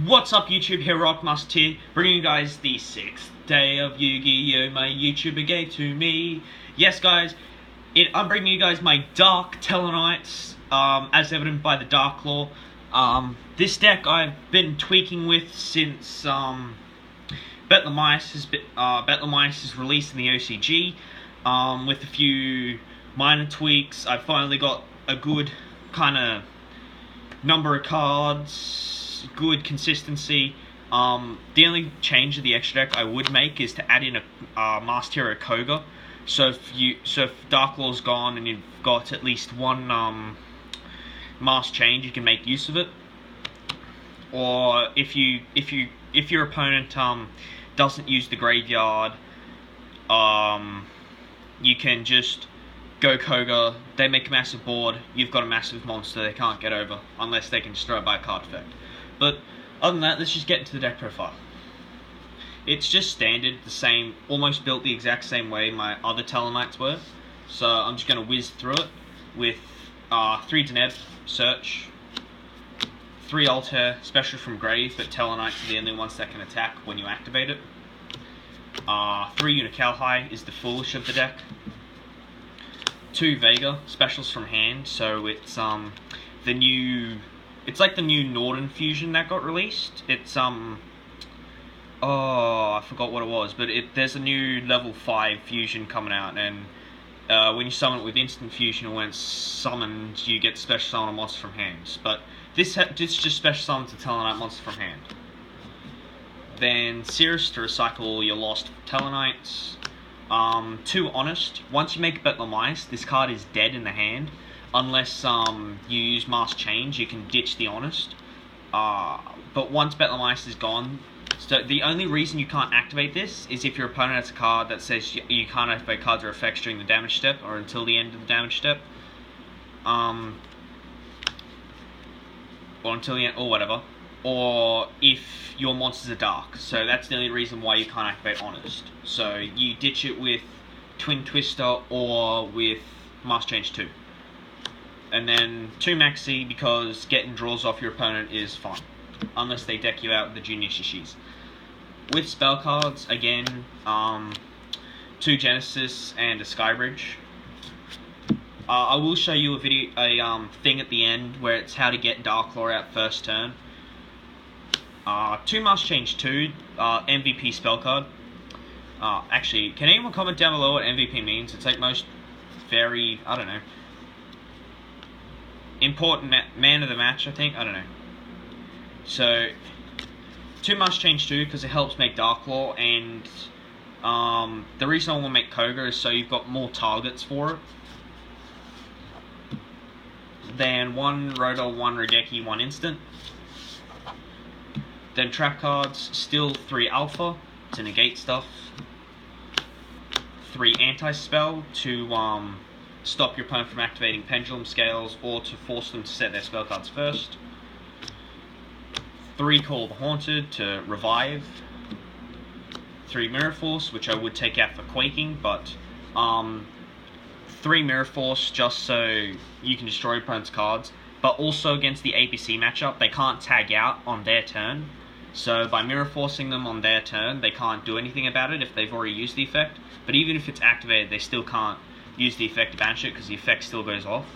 What's up, YouTube? Here, Rockmust here, bringing you guys the 6th day of Yu-Gi-Oh! My YouTuber gave to me. Yes, guys, I'm bringing you guys my Dark Tellar, as evident by the Dark Law. This deck I've been tweaking with since Bet is released in the OCG. With a few minor tweaks, I finally got a good kind of number of cards, good consistency. The only change of the extra deck I would make is to add in a Masked Hero Koga. So if Dark Law's gone and you've got at least one Mask change, you can make use of it. Or if your opponent doesn't use the graveyard, you can just go Koga, they make a massive board, you've got a massive monster they can't get over, unless they can destroy it by a card effect. But other than that, let's just get into the deck profile. It's just standard, the same, almost built the exact same way my other Tellar were. So I'm just going to whiz through it with 3 Deneb, Search, 3 Altair, Special from Grave, but Tellar are the only ones that can attack when you activate it. 3 Unicalhai is the foolish of the deck. 2 Vega, specials from hand, so it's it's like the new Norden fusion that got released. It's oh, I forgot what it was, but there's a new level 5 fusion coming out, and when you summon it with instant fusion, or when it's summoned, you get special summon a monster from hand. But this just special summons a Tellar monster from hand. Then Cirrus to recycle all your lost Tellar. 2 Honest. Once you make Bet Lamice, this card is dead in the hand. Unless you use Mask Change, you can ditch the Honest. But once Bet Lamice is gone, so the only reason you can't activate this is if your opponent has a card that says you can't activate cards or effects during the damage step, or until the end of the damage step. Or until the end, or whatever. Or if your monsters are dark. So that's the only reason why you can't activate Honest. So you ditch it with Twin Twister or with Mask Change 2. And then 2 Maxi, because getting draws off your opponent is fine. Unless they deck you out with the Junior Shishis. With spell cards, again, 2 Genesis and a Skybridge. I will show you a thing at the end where it's how to get Dark Law out first turn. 2 Mask Change 2, MVP spell card. Actually, can anyone comment down below what MVP means? It's like most very, I don't know, important man of the match, I think. I don't know. So, 2 Mask Change 2 because it helps make Dark Law, and the reason I want to make Koga is so you've got more targets for it. Then 1 Roto, 1 Radeki, 1 instant. Then trap cards, still 3 Alpha to negate stuff. 3 Anti-Spell to stop your opponent from activating Pendulum Scales or to force them to set their spell cards first. 3 Call the Haunted to revive. 3 Mirror Force, which I would take out for Quaking, but 3 Mirror Force just so you can destroy your opponent's cards. But also against the APC matchup, they can't tag out on their turn. So by Mirror Forcing them on their turn, they can't do anything about it if they've already used the effect. But even if it's activated, they still can't use the effect to banish it because the effect still goes off.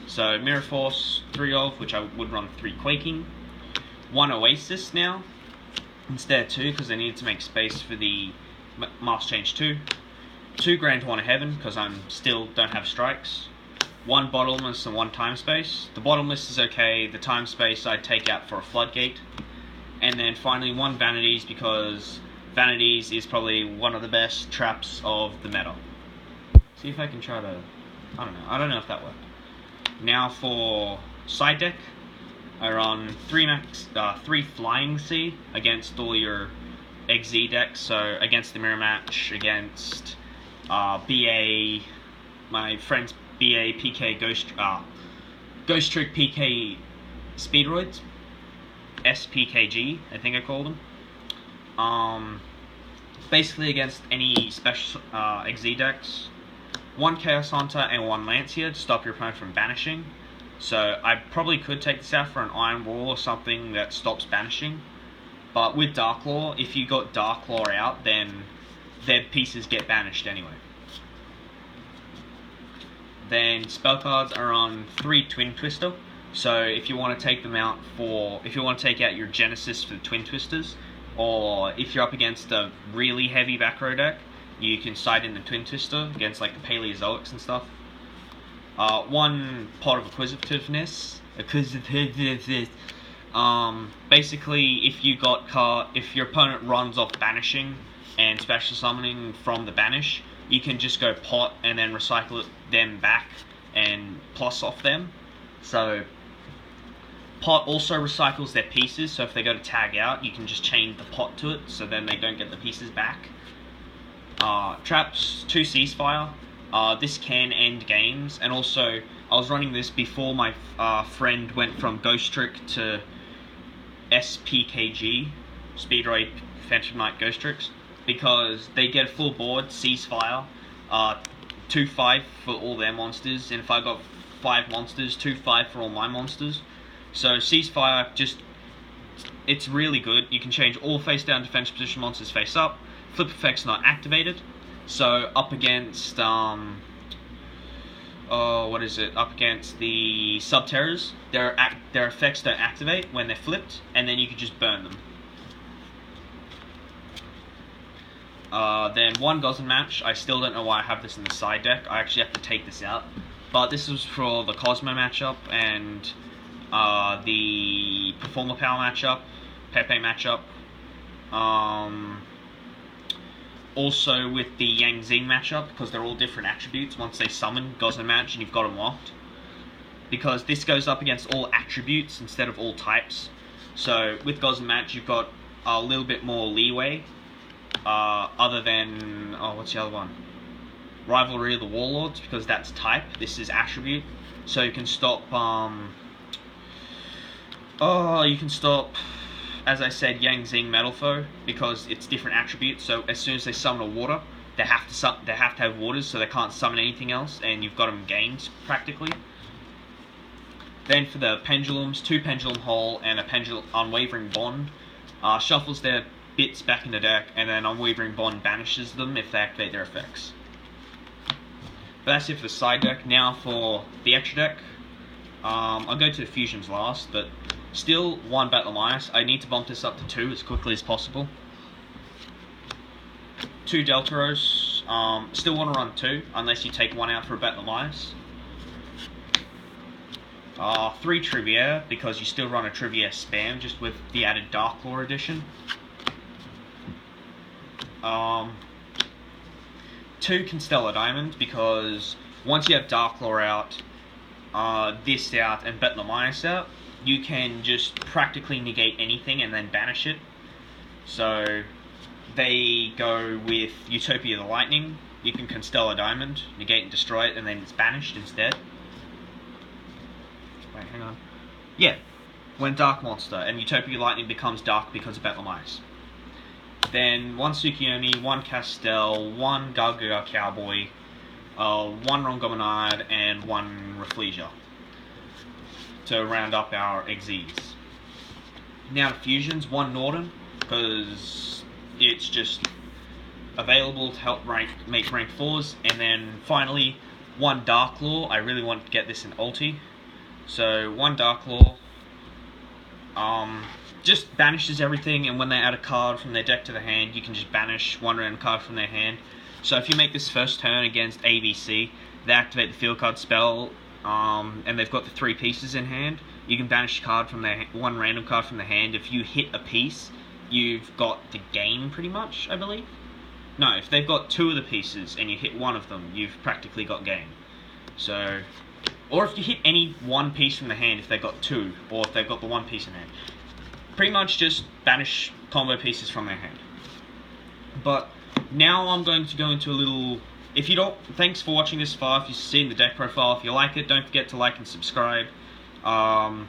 So Mirror Force, 3 of, which I would run 3 Quaking. 1 Oasis now, instead of 2 because I needed to make space for the Mask Change 2. 2 Grand Horn of Heaven because I still don't have strikes. 1 Bottomless and 1 Time Space. The Bottomless is okay, the Time Space I'd take out for a Floodgate. And then finally 1 Vanities, because Vanities is probably one of the best traps of the meta. See if I can try to, I don't know if that worked. Now for side deck, I run 3 Flying Sea against all your XZ decks, so against the Mirror Match, against BA, my friend's BA PK Ghost Trick PK Speedroids. SPKG, I think I called them. Basically against any special XZ decks. 1 Chaos Hunter and 1 Lancia to stop your opponent from banishing. So I probably could take this out for an Iron Wall or something that stops banishing. But with Dark Law, if you got Dark Law out, then their pieces get banished anyway. Then spell cards are on 3 Twin Twister. So if you want to take them out if you want to take out your Genesis for the Twin Twisters, or if you're up against a really heavy back row deck, you can side in the Twin Twister against like the Paleozoics and stuff. 1 Pot of Acquisitiveness. Basically, if your opponent runs off banishing and special summoning from the banish, you can just go pot and then recycle them back and plus off them. So pot also recycles their pieces, so if they go to tag out, you can just chain the pot to it, so then they don't get the pieces back. Traps 2 Ceasefire. This can end games, and also I was running this before my friend went from Ghost Trick to SPKG, Speed Ray Phantom Knight Ghost Tricks, because they get a full board, Ceasefire, 2/5 for all their monsters, and if I got 5 monsters, 2/5 for all my monsters. So Ceasefire, it's really good. You can change all face down defense position monsters face up. Flip effects not activated. So up against up against the Subterrors, their effects don't activate when they're flipped, and then you can just burn them. Then 1 Gozen Match. I still don't know why I have this in the side deck. I actually have to take this out. But this was for the Cosmo matchup and the Performer Power matchup, Pepe matchup. Also with the Yang Xing matchup, because they're all different attributes. Once they summon Gozen Match and you've got them locked. Because this goes up against all attributes instead of all types. So with Gozen Match, you've got a little bit more leeway. Other than, what's the other one? Rivalry of the Warlords, because that's type. This is attribute. So you can stop, as I said, Yang Xing Metal Foe, because it's different attributes. So as soon as they summon a water, they have to have waters, so they can't summon anything else, and you've got them gained practically. Then for the pendulums, 2 Pendulum Hole and a Unwavering Bond, shuffles their bits back in the deck, and then Unwavering Bond banishes them if they activate their effects. But that's it for the side deck. Now for the extra deck, I'll go to the fusions last, but still 1 Battle Mice. I need to bump this up to 2 as quickly as possible. 2 Deltaros. Still want to run 2, unless you take 1 out for a Battle Mice. 3 Trivier, because you still run a Trivier spam, just with the added Dark Law edition. 2 Constellar Diamond, because once you have Dark Law out, this out, and Bethlemias out, you can just practically negate anything and then banish it. So they go with Utopia the Lightning. You can Constellar Diamond, negate and destroy it, and then it's banished instead. Wait, hang on. Yeah, when Dark Monster, and Utopia Lightning becomes dark because of Bethlemias. Then 1 Tsukiyomi, 1 Castel, 1 Gargoyle Cowboy, 1 Rongomonade, and 1 Rafflesia to round up our Xyz. Now to fusions, 1 Norden, because it's just available to help make rank 4s, and then finally 1 Dark Law. I really want to get this in ulti, so 1 Dark Law just banishes everything, and when they add a card from their deck to the hand, you can just banish 1 random card from their hand. So if you make this first turn against ABC, they activate the field card spell, and they've got the 3 pieces in hand, you can banish a card from their 1 random card from the hand. If you hit a piece, you've got the game pretty much, I believe. No, if they've got 2 of the pieces and you hit 1 of them, you've practically got game. So, or if you hit any 1 piece from the hand, if they've got 2, or if they've got the 1 piece in hand. Pretty much just banish combo pieces from their hand. But now I'm going to go into a little... Thanks for watching this far. If you've seen the deck profile, if you like it, don't forget to like and subscribe. But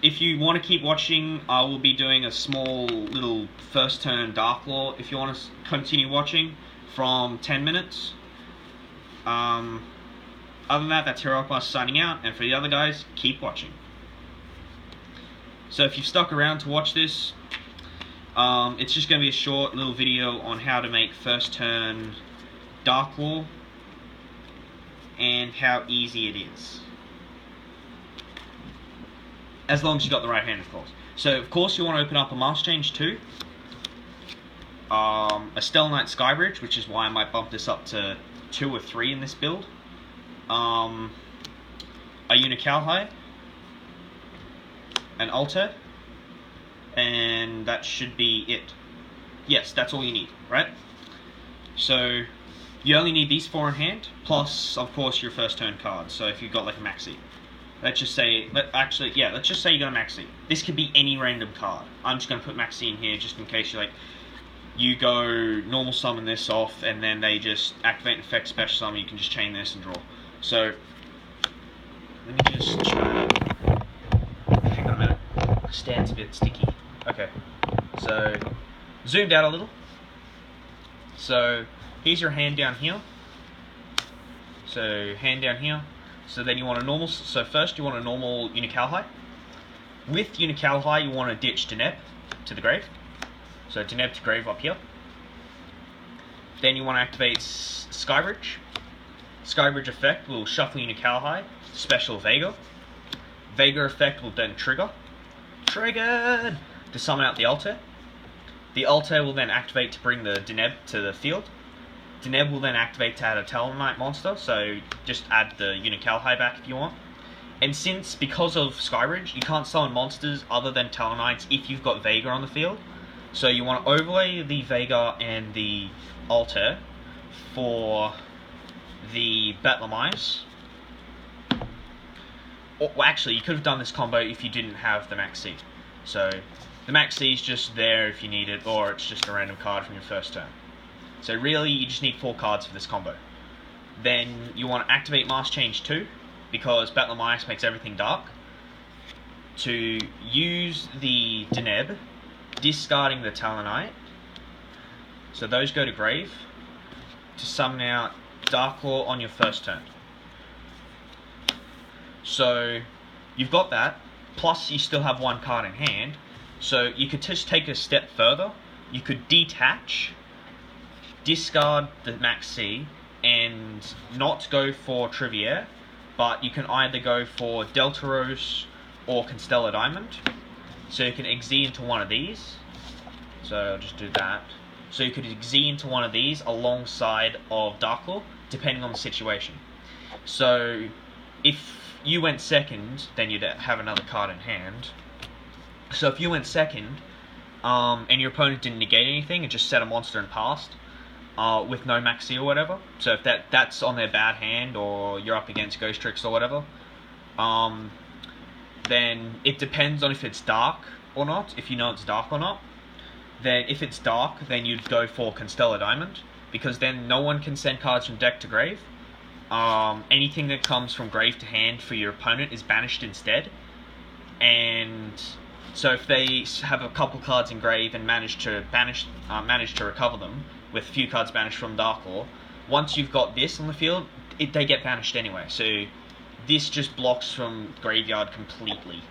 if you want to keep watching, I will be doing a small little first turn Dark Law if you want to continue watching from 10 minutes. Other than that, that's Hero signing out, and for the other guys, keep watching. So if you've stuck around to watch this, it's just going to be a short little video on how to make first turn Dark Claw and how easy it is. As long as you've got the right hand, of course. So, of course, you want to open up a Master Change 2, a Stellar Knight Skybridge, which is why I might bump this up to 2 or 3 in this build, a Yugioh, an Alter, and that should be it. Yes, that's all you need, right? So, you only need these 4 in hand, plus, of course, your first turn card. So if you've got like a Maxi. Let's just say, let's just say you got a Maxi. This could be any random card. I'm just going to put Maxi in here just in case you go normal summon this off, and then they just activate an effect special summon. You can just chain this and draw. So, let me just try to, hang on a minute, the stand's a bit sticky. Okay, so, zoomed out a little. So, here's your hand down here. So, hand down here. So then you want a normal, so first you want a normal Yugioh. With Yugioh, you want to ditch Deneb to the grave. So Deneb to grave up here. Then you want to activate Skybridge. Skybridge effect will shuffle Yugioh, special Vega. Vega effect will then trigger. Triggered! To summon out the Alter. The Alter will then activate to bring the Deneb to the field. Deneb will then activate to add a Tellar Knight monster, so just add the Yugioh back if you want. And because of Skybridge, you can't summon monsters other than Tellar Knights if you've got Vega on the field. So you want to overlay the Vega and the Alter for the Betlemize. Or, well, actually, you could have done this combo if you didn't have the Maxi. So the Maxi is just there if you need it, or it's just a random card from your first turn. So really, you just need 4 cards for this combo. Then you want to activate Master Change 2, because Betlemize makes everything dark. To use the Deneb, discarding the Tellar Knight. So those go to grave. To summon out Dark Claw on your first turn. So you've got that, plus you still have 1 card in hand. So you could just take a step further. You could detach, discard the Maxi, and not go for Trivier, but you can either go for Deltaros or Constellar Diamond. So you can Exi into one of these. So I'll just do that. So you could Exi into one of these alongside of Darklaw, depending on the situation. So if you went second, then you'd have another card in hand. So if you went second, and your opponent didn't negate anything and just set a monster and passed, with no Maxi or whatever. So if that's on their bad hand, or you're up against Ghost Tricks or whatever, then it depends on if it's dark or not, if you know it's dark or not. Then if it's dark, then you'd go for Constellar Diamond, because then no one can send cards from deck to grave. Anything that comes from grave to hand for your opponent is banished instead. And so if they have a couple cards in grave and manage to recover them, with a few cards banished from Darklaw, once you've got this on the field, they get banished anyway. So this just blocks from graveyard completely.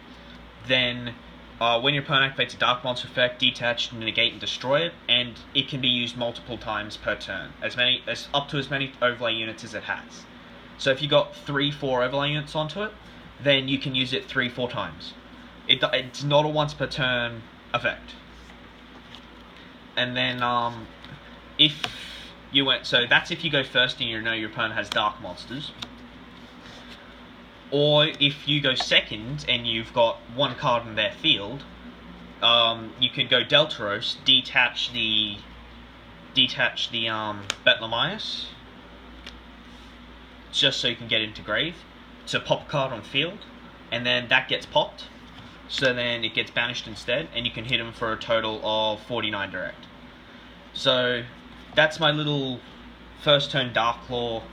Then when your opponent activates a Dark Monster effect, detach, negate, and destroy it, and it can be used multiple times per turn, up to as many overlay units as it has. So if you got 3-4 overlay units onto it, then you can use it 3-4 times. It's not a once per turn effect. And then if you went, so that's if you go first and you know your opponent has dark monsters. Or if you go second and you've got 1 card in their field, you can go Deltaros, detach the Betlemize, just so you can get into grave, to pop a card on field, and then that gets popped, so then it gets banished instead, and you can hit them for a total of 49 direct. So that's my little first turn Darklaw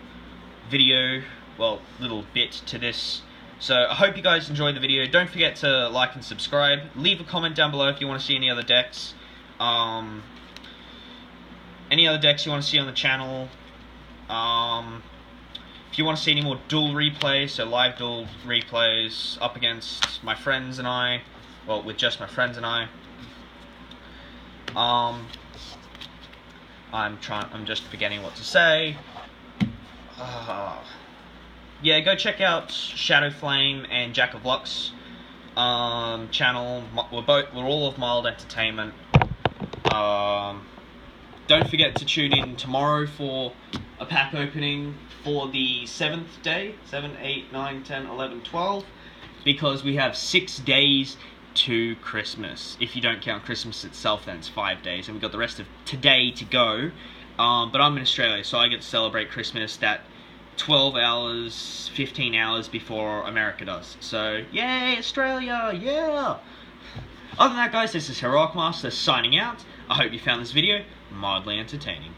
video, well, little bit to this. So I hope you guys enjoyed the video. Don't forget to like and subscribe. Leave a comment down below if you want to see any other decks. Any other decks you want to see on the channel. If you want to see any more duel replays, so live duel replays up against my friends and I, well, with just my friends and I. I'm just forgetting what to say. Yeah, go check out Shadow Flame and Jack of Lux channel. We're all of Mild Entertainment. Don't forget to tune in tomorrow for a pack opening for the 7th day, 7, 8, 9, 10, 11, 12, because we have 6 days to Christmas. If you don't count Christmas itself, then it's 5 days, and we've got the rest of today to go. But I'm in Australia, so I get to celebrate Christmas that 12 hours, 15 hours before America does. So, yay, Australia, yeah! Other than that, guys, this is Heroic Master signing out. I hope you found this video mildly entertaining.